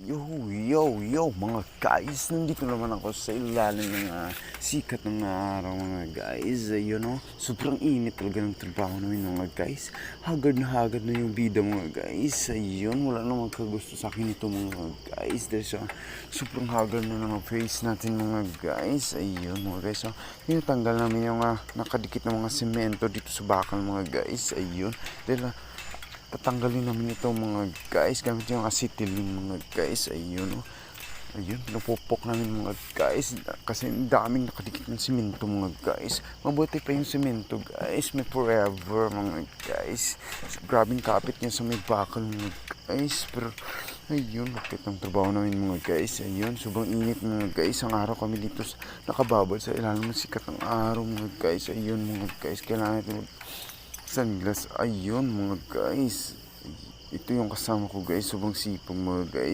Yo mga guys, nandito naman ako sa ilalim ng sikat ng araw mga guys. Ayun sobrang init talaga ng trabaho namin mga guys. Hagad na yung bida mga guys. Ayun, wala namang kagusto sa akin ito mga guys. Dahil sa sobrang hagad na ng face natin mga guys. Ayun mga guys, tinatanggal namin yung nakadikit ng mga semento dito sa bakal mga guys. Ayun, dahil tatanggalin namin ito mga guys gamit yung acetylene mga guys. Ayun ayun, napupok namin mga guys kasi daming nakadikit ng simento mga guys. Mabuti pa yung simento guys, may forever mga guys. Grabing kapit niya sa may bakal mga guys. Pero ayun, bakit ang trabaho namin mga guys. Ayun, sobrang init mga guys. Ang araw kami dito nakababad sa ilalim ng sikat ng araw mga guys. Ayun mga guys, kailangan natin sunglass. Ayun mga guys, ito yung kasama ko guys, sobrang sipag mga guys.